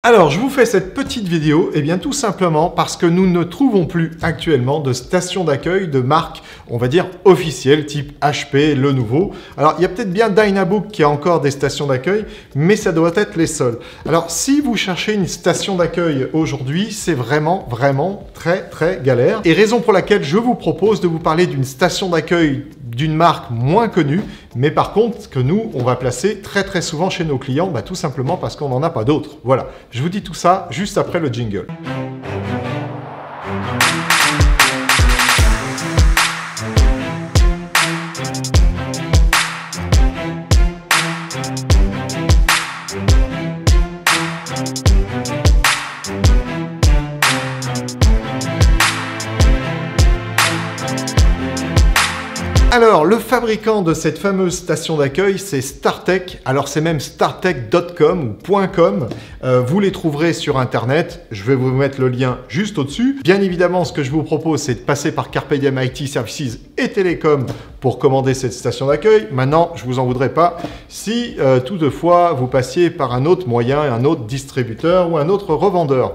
Alors, je vous fais cette petite vidéo, eh bien tout simplement parce que nous ne trouvons plus actuellement de station d'accueil de marque, on va dire, officielle, type HP, Lenovo. Alors, il y a peut-être bien Dynabook qui a encore des stations d'accueil, mais ça doit être les seuls. Alors, si vous cherchez une station d'accueil aujourd'hui, c'est vraiment très galère. Et raison pour laquelle je vous propose de vous parler d'une station d'accueil d'une marque moins connue, mais par contre que nous, on va placer très souvent chez nos clients, tout simplement parce qu'on n'en a pas d'autres. Voilà, je vous dis tout ça juste après le jingle. Alors, le fabricant de cette fameuse station d'accueil, c'est StarTech. Alors, c'est même startech.com ou .com. Vous les trouverez sur Internet. Je vais vous mettre le lien juste au-dessus. Bien évidemment, ce que je vous propose, c'est de passer par Carpe Diem IT Services et Télécom pour commander cette station d'accueil. Maintenant, je vous en voudrais pas si toutefois vous passiez par un autre moyen, un autre distributeur ou un autre revendeur.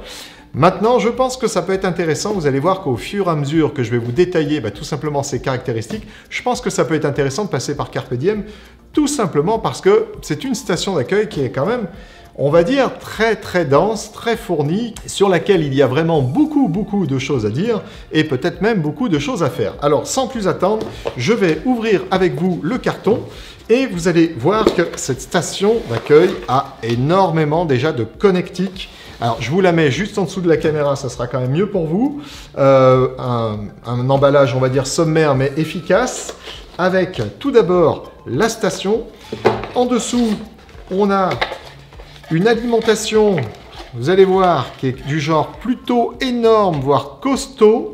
Maintenant, je pense que ça peut être intéressant. Vous allez voir qu'au fur et à mesure que je vais vous détailler tout simplement ces caractéristiques, je pense que ça peut être intéressant de passer par Carpe Diem, tout simplement parce que c'est une station d'accueil qui est quand même, on va dire, très dense, très fournie, sur laquelle il y a vraiment beaucoup de choses à dire et peut-être même beaucoup de choses à faire. Alors, sans plus attendre, je vais ouvrir avec vous le carton. Et vous allez voir que cette station d'accueil a énormément déjà de connectiques. Alors, je vous la mets juste en dessous de la caméra, ça sera quand même mieux pour vous. Un emballage, on va dire, sommaire, mais efficace. Avec, tout d'abord, la station. En dessous, on a une alimentation, vous allez voir, qui est du genre plutôt énorme, voire costaud.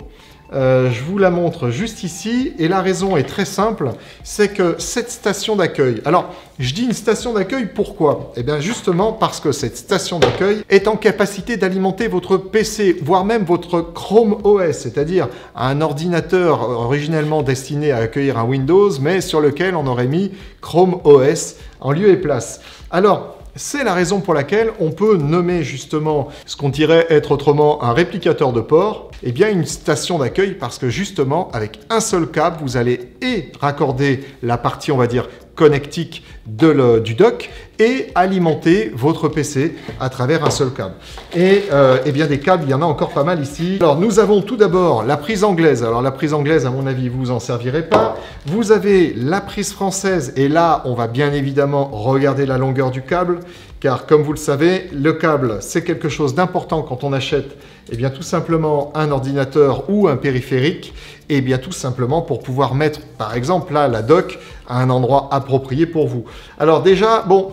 Je vous la montre juste ici et la raison est très simple, c'est que cette station d'accueil, alors je dis une station d'accueil pourquoi? Eh bien justement parce que cette station d'accueil est en capacité d'alimenter votre PC, voire même votre Chrome OS, c'est-à-dire un ordinateur originellement destiné à accueillir un Windows, mais sur lequel on aurait mis Chrome OS en lieu et place. Alors, c'est la raison pour laquelle on peut nommer justement ce qu'on dirait être autrement un réplicateur de port, eh bien une station d'accueil parce que justement avec un seul câble, vous allez raccorder la partie, on va dire, connectique du dock et alimenter votre PC à travers un seul câble. Et bien des câbles, il y en a encore pas mal ici. Alors nous avons tout d'abord la prise anglaise. Alors la prise anglaise, à mon avis, vous en servirez pas. Vous avez la prise française et là, on va bien évidemment regarder la longueur du câble. Car comme vous le savez, le câble, c'est quelque chose d'important quand on achète bien tout simplement un ordinateur ou un périphérique. Et bien tout simplement pour pouvoir mettre, par exemple, là, la dock à un endroit approprié pour vous. Alors déjà, bon,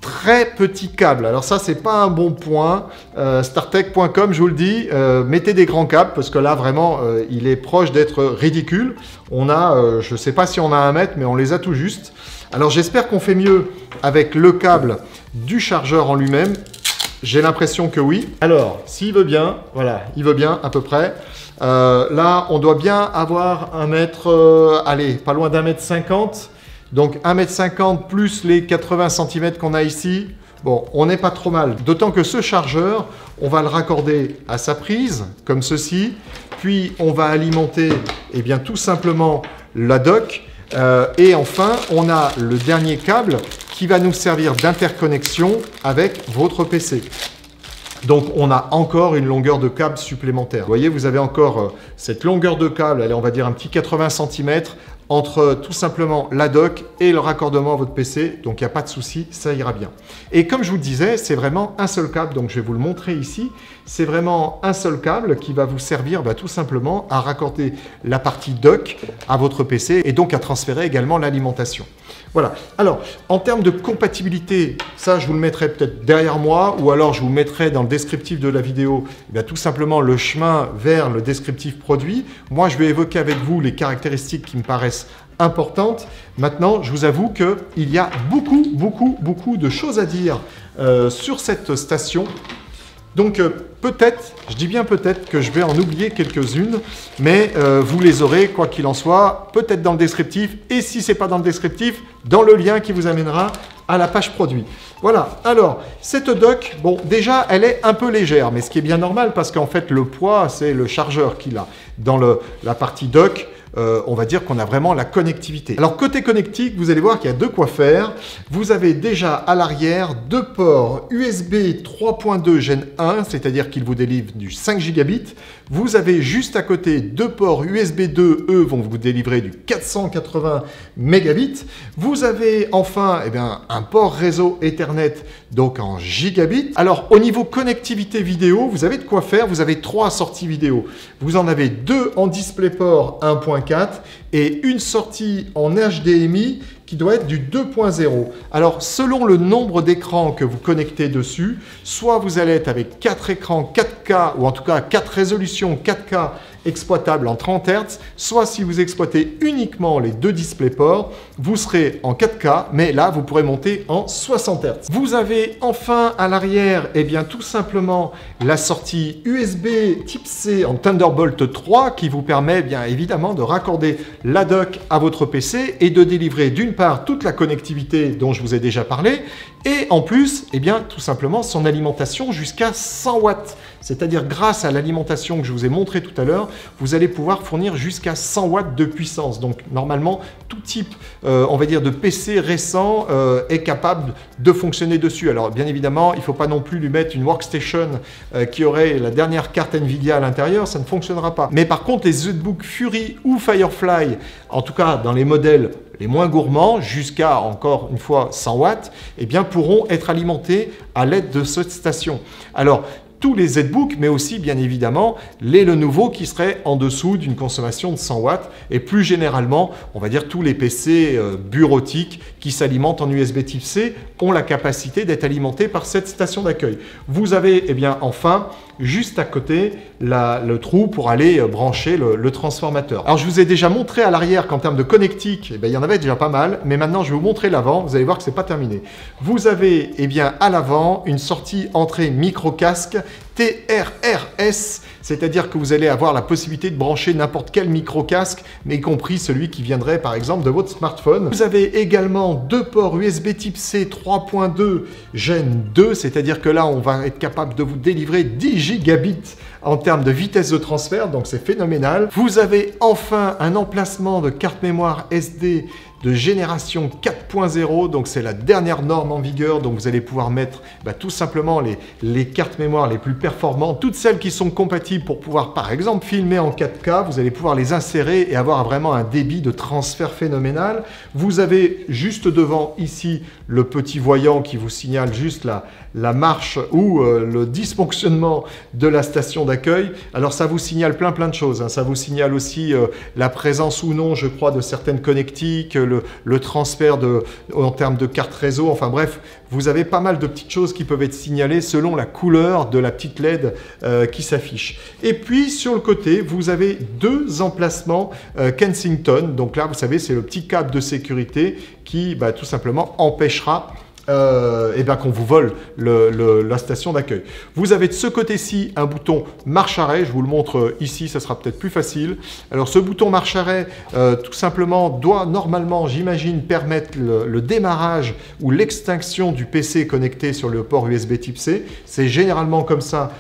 très petit câble. Alors ça, c'est pas un bon point. Startech.com, je vous le dis, mettez des grands câbles parce que là, vraiment, il est proche d'être ridicule. On a, je sais pas si on a 1 mètre, mais on les a tout juste. Alors j'espère qu'on fait mieux avec le câble du chargeur en lui-même. J'ai l'impression que oui. Alors, s'il veut bien, voilà, il veut bien à peu près. Là, on doit bien avoir 1 mètre, allez, pas loin d'1 mètre 50. Donc 1 mètre 50 plus les 80 cm qu'on a ici. Bon, on n'est pas trop mal. D'autant que ce chargeur, on va le raccorder à sa prise, comme ceci. Puis, on va alimenter, bien, tout simplement la dock. Et enfin, on a le dernier câble qui va nous servir d'interconnexion avec votre PC. Donc, on a encore une longueur de câble supplémentaire. Vous voyez, vous avez encore cette longueur de câble, allez, on va dire un petit 80 cm entre tout simplement la dock et le raccordement à votre PC. Donc, il n'y a pas de souci, ça ira bien. Et comme je vous le disais, c'est vraiment un seul câble. Donc, je vais vous le montrer ici. C'est vraiment un seul câble qui va vous servir tout simplement à raccorder la partie dock à votre PC et donc à transférer également l'alimentation. Voilà. Alors, en termes de compatibilité, ça, je vous le mettrai peut-être derrière moi ou alors je vous mettrai dans le descriptif de la vidéo tout simplement le chemin vers le descriptif produit. Moi, je vais évoquer avec vous les caractéristiques qui me paraissent importantes. Maintenant, je vous avoue qu'il y a beaucoup de choses à dire sur cette station. Donc peut-être, je dis bien peut-être que je vais en oublier quelques-unes, mais vous les aurez, quoi qu'il en soit, peut-être dans le descriptif, et si ce n'est pas dans le descriptif, dans le lien qui vous amènera à la page produit. Voilà, alors, cette dock, bon, déjà, elle est un peu légère, mais ce qui est bien normal, parce qu'en fait, le poids, c'est le chargeur qu'il a. Dans la partie dock, on va dire qu'on a vraiment la connectivité. Alors, côté connectique, vous allez voir qu'il y a de quoi faire. Vous avez déjà à l'arrière 2 ports USB 3.2 Gen 1, c'est-à-dire qu'il vous délivre du 5 gigabits. Vous avez juste à côté 2 ports USB 2, eux vont vous délivrer du 480 mégabits. Vous avez enfin un port réseau Ethernet, donc en gigabits. Alors, au niveau connectivité vidéo, vous avez de quoi faire. Vous avez 3 sorties vidéo. Vous en avez 2 en DisplayPort 1.4 et une sortie en HDMI qui doit être du 2.0. Alors, selon le nombre d'écrans que vous connectez dessus, soit vous allez être avec 4 écrans 4K, ou en tout cas 4 résolutions 4K exploitables en 30 Hz, soit si vous exploitez uniquement les 2 DisplayPort, vous serez en 4K, mais là, vous pourrez monter en 60 Hz. Vous avez enfin à l'arrière, tout simplement la sortie USB Type C en Thunderbolt 3 qui vous permet bien évidemment de raccorder la dock à votre PC et de délivrer d'une part toute la connectivité dont je vous ai déjà parlé et en plus, tout simplement son alimentation jusqu'à 100 watts. C'est-à-dire grâce à l'alimentation que je vous ai montré tout à l'heure, vous allez pouvoir fournir jusqu'à 100 watts de puissance. Donc normalement, tout type, on va dire, de PC récent est capable de fonctionner dessus. Alors bien évidemment, il ne faut pas non plus lui mettre une workstation qui aurait la dernière carte Nvidia à l'intérieur, ça ne fonctionnera pas. Mais par contre, les ZBook Fury ou Firefly, en tout cas dans les modèles les moins gourmands, jusqu'à encore une fois 100 watts, pourront être alimentés à l'aide de cette station. Alors, tous les ZBook, mais aussi bien évidemment les Lenovo qui seraient en dessous d'une consommation de 100 watts et plus généralement, on va dire tous les PC bureautiques qui s'alimentent en USB Type C ont la capacité d'être alimentés par cette station d'accueil. Vous avez enfin juste à côté le trou pour aller brancher le transformateur. Alors je vous ai déjà montré à l'arrière qu'en termes de connectique, il y en avait déjà pas mal, mais maintenant je vais vous montrer l'avant, vous allez voir que c'est pas terminé. Vous avez à l'avant une sortie entrée micro-casque TRRS, c'est-à-dire que vous allez avoir la possibilité de brancher n'importe quel micro-casque, y compris celui qui viendrait par exemple de votre smartphone. Vous avez également 2 ports USB Type C 3.2 Gen 2, c'est-à-dire que là on va être capable de vous délivrer 10 gigabits en termes de vitesse de transfert, donc c'est phénoménal. Vous avez enfin un emplacement de carte mémoire SD de génération 4.0, donc c'est la dernière norme en vigueur, donc vous allez pouvoir mettre tout simplement les cartes mémoire les plus performantes, toutes celles qui sont compatibles pour pouvoir par exemple filmer en 4K, vous allez pouvoir les insérer et avoir vraiment un débit de transfert phénoménal. Vous avez juste devant ici le petit voyant qui vous signale juste la marche ou le dysfonctionnement de la station d'accueil. Alors ça vous signale plein de choses, hein. Ça vous signale aussi la présence ou non, je crois, de certaines connectiques, le transfert en termes de carte réseau, enfin bref, vous avez pas mal de petites choses qui peuvent être signalées selon la couleur de la petite LED qui s'affiche. Et puis sur le côté, vous avez 2 emplacements Kensington, donc là vous savez c'est le petit câble de sécurité qui tout simplement empêchera qu'on vous vole la station d'accueil. Vous avez de ce côté-ci un bouton marche-arrêt, je vous le montre ici, ça sera peut-être plus facile. Alors ce bouton marche-arrêt, tout simplement, doit normalement, j'imagine, permettre le démarrage ou l'extinction du PC connecté sur le port USB Type C. C'est généralement comme ça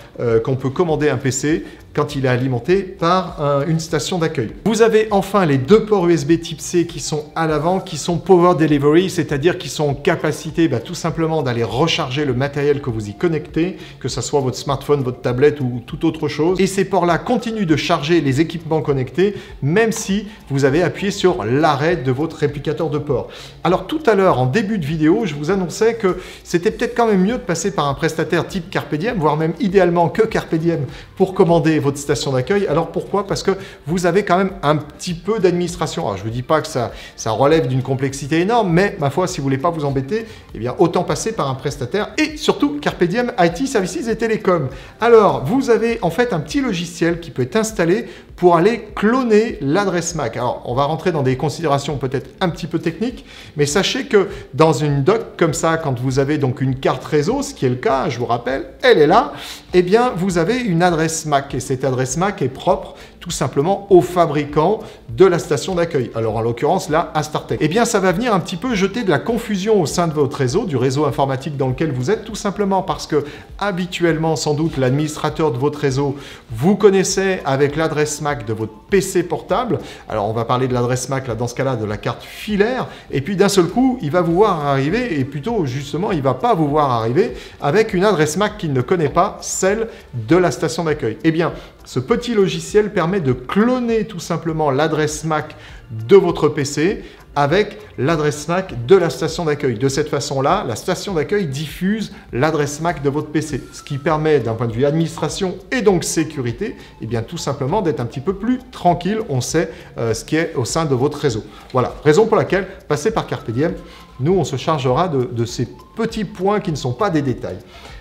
qu'on peut commander un PC quand il est alimenté par une station d'accueil. Vous avez enfin les 2 ports USB Type C qui sont à l'avant, qui sont Power Delivery, c'est-à-dire qui sont en capacité tout simplement d'aller recharger le matériel que vous y connectez, que ce soit votre smartphone, votre tablette ou toute autre chose. Et ces ports-là continuent de charger les équipements connectés, même si vous avez appuyé sur l'arrêt de votre réplicateur de port. Alors tout à l'heure, en début de vidéo, je vous annonçais que c'était peut-être quand même mieux de passer par un prestataire type Carpe Diem, voire même idéalement que Carpe Diem pour commander votre station d'accueil. Alors pourquoi? Parce que vous avez quand même un petit peu d'administration. Alors je ne vous dis pas que ça relève d'une complexité énorme, mais ma foi, si vous voulez pas vous embêter, bien, autant passer par un prestataire et surtout Carpe Diem IT Services et Télécom. Alors, vous avez en fait un petit logiciel qui peut être installé pour aller cloner l'adresse MAC. Alors, on va rentrer dans des considérations peut-être un petit peu techniques, mais sachez que dans une doc comme ça, quand vous avez donc une carte réseau, ce qui est le cas, je vous rappelle, elle est là, eh bien, vous avez une adresse MAC et cette adresse MAC est propre tout simplement au fabricant de la station d'accueil. Alors, en l'occurrence, là, à StarTech. Eh bien, ça va venir un petit peu jeter de la confusion au sein de votre réseau, du réseau informatique dans lequel vous êtes, tout simplement parce que, habituellement, sans doute, l'administrateur de votre réseau, vous connaissez avec l'adresse MAC de votre PC portable. Alors, on va parler de l'adresse MAC, là, dans ce cas-là, de la carte filaire. Et puis, d'un seul coup, il va vous voir arriver, et plutôt, justement, il ne va pas vous voir arriver avec une adresse MAC qu'il ne connaît pas, celle de la station d'accueil. Eh bien, ce petit logiciel permet de cloner tout simplement l'adresse MAC de votre PC avec l'adresse MAC de la station d'accueil. De cette façon-là, la station d'accueil diffuse l'adresse MAC de votre PC, ce qui permet d'un point de vue administration et donc sécurité, eh bien tout simplement d'être un petit peu plus tranquille. On sait ce qui est au sein de votre réseau. Voilà, raison pour laquelle passer par Carpe Diem, nous on se chargera de ces petits points qui ne sont pas des détails.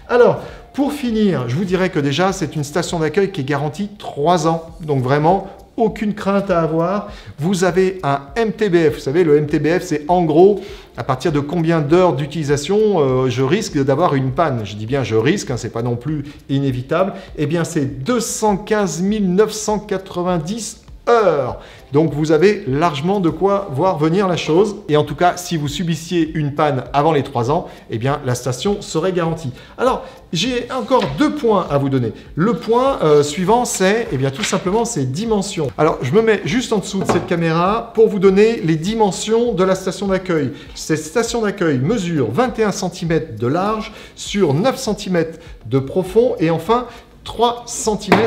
Alors, pour finir, je vous dirais que déjà, c'est une station d'accueil qui est garantie 3 ans. Donc vraiment, aucune crainte à avoir. Vous avez un MTBF. Vous savez, le MTBF, c'est en gros, à partir de combien d'heures d'utilisation je risque d'avoir une panne. Je dis bien je risque, hein, ce n'est pas non plus inévitable. Eh bien, c'est 215 990 heures. Donc vous avez largement de quoi voir venir la chose. Et en tout cas, si vous subissiez une panne avant les 3 ans, eh bien la station serait garantie. Alors, j'ai encore 2 points à vous donner. Le point suivant, c'est eh bien tout simplement ces dimensions. Alors, je me mets juste en dessous de cette caméra pour vous donner les dimensions de la station d'accueil. Cette station d'accueil mesure 21 cm de large sur 9 cm de profond et enfin 3 cm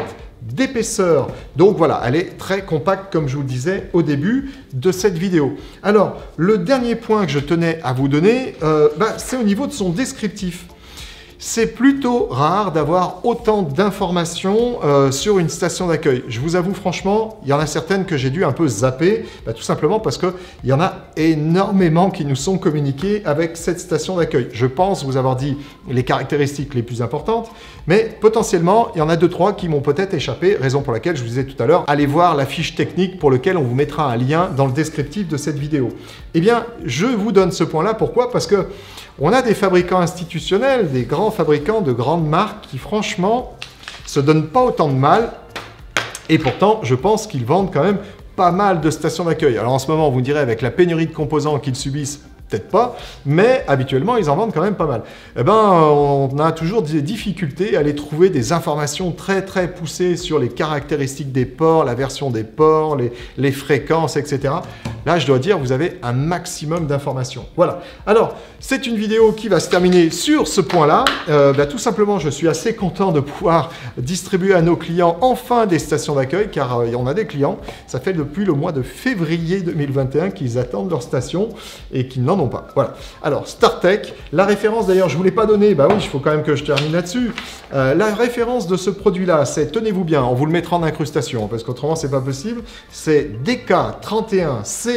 d'épaisseur. Donc voilà, elle est très compacte comme je vous le disais au début de cette vidéo. Alors, le dernier point que je tenais à vous donner, c'est au niveau de son descriptif. C'est plutôt rare d'avoir autant d'informations sur une station d'accueil. Je vous avoue franchement, il y en a certaines que j'ai dû un peu zapper, tout simplement parce qu'il y en a énormément qui nous sont communiquées avec cette station d'accueil. Je pense vous avoir dit les caractéristiques les plus importantes, mais potentiellement, il y en a 2-3 qui m'ont peut-être échappé, raison pour laquelle je vous disais tout à l'heure, allez voir la fiche technique pour laquelle on vous mettra un lien dans le descriptif de cette vidéo. Eh bien, je vous donne ce point-là, pourquoi? Parce que on a des fabricants institutionnels, des grands fabricants de grandes marques qui, franchement, se donnent pas autant de mal. Et pourtant, je pense qu'ils vendent quand même pas mal de stations d'accueil. Alors en ce moment, vous me direz, avec la pénurie de composants qu'ils subissent, peut-être pas, mais habituellement, ils en vendent quand même pas mal. Eh ben, on a toujours des difficultés à aller trouver des informations très très poussées sur les caractéristiques des ports, la version des ports, les fréquences, etc. Là, je dois dire, vous avez un maximum d'informations. Voilà. Alors, c'est une vidéo qui va se terminer sur ce point-là. Tout simplement, je suis assez content de pouvoir distribuer à nos clients enfin des stations d'accueil, car on a des clients, ça fait depuis le mois de février 2021 qu'ils attendent leur station et qu'ils n'en ont pas. Voilà. Alors, StarTech, la référence d'ailleurs, je ne vous l'ai pas donnée, bah oui, il faut quand même que je termine là-dessus. La référence de ce produit-là, c'est, tenez-vous bien, on vous le mettra en incrustation, parce qu'autrement, c'est pas possible, c'est DK31C2DHSPDUE.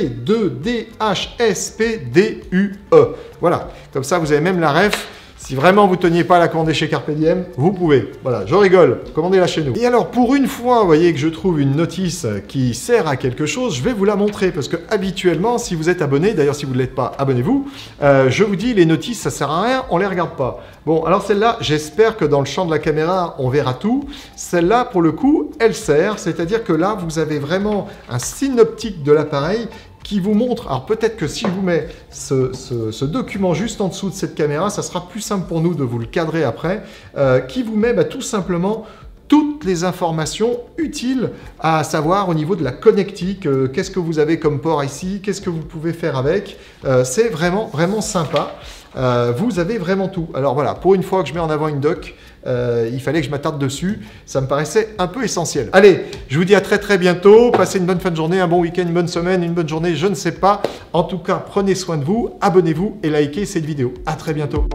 Voilà, comme ça, vous avez même la ref. Si vraiment vous ne teniez pas à la commander chez Carpe Diem, vous pouvez. Voilà, je rigole, commandez-la chez nous. Et alors, pour une fois, vous voyez que je trouve une notice qui sert à quelque chose, je vais vous la montrer, parce que habituellement, si vous êtes abonné, d'ailleurs si vous ne l'êtes pas, abonnez-vous, je vous dis, les notices, ça sert à rien, on les regarde pas. Bon, alors celle-là, j'espère que dans le champ de la caméra, on verra tout. Celle-là, pour le coup, elle sert, c'est-à-dire que là, vous avez vraiment un synoptique de l'appareil qui vous montre, alors peut-être que si je vous mets ce document juste en dessous de cette caméra, ça sera plus simple pour nous de vous le cadrer après, qui vous met tout simplement toutes les informations utiles à savoir au niveau de la connectique, qu'est-ce que vous avez comme port ici, qu'est-ce que vous pouvez faire avec, c'est vraiment, vraiment sympa. Vous avez vraiment tout. Alors voilà, pour une fois que je mets en avant une doc, il fallait que je m'attarde dessus. Ça me paraissait un peu essentiel. Allez, je vous dis à très très bientôt. Passez une bonne fin de journée, un bon week-end, une bonne semaine, une bonne journée, je ne sais pas. En tout cas, prenez soin de vous, abonnez-vous et likez cette vidéo. À très bientôt.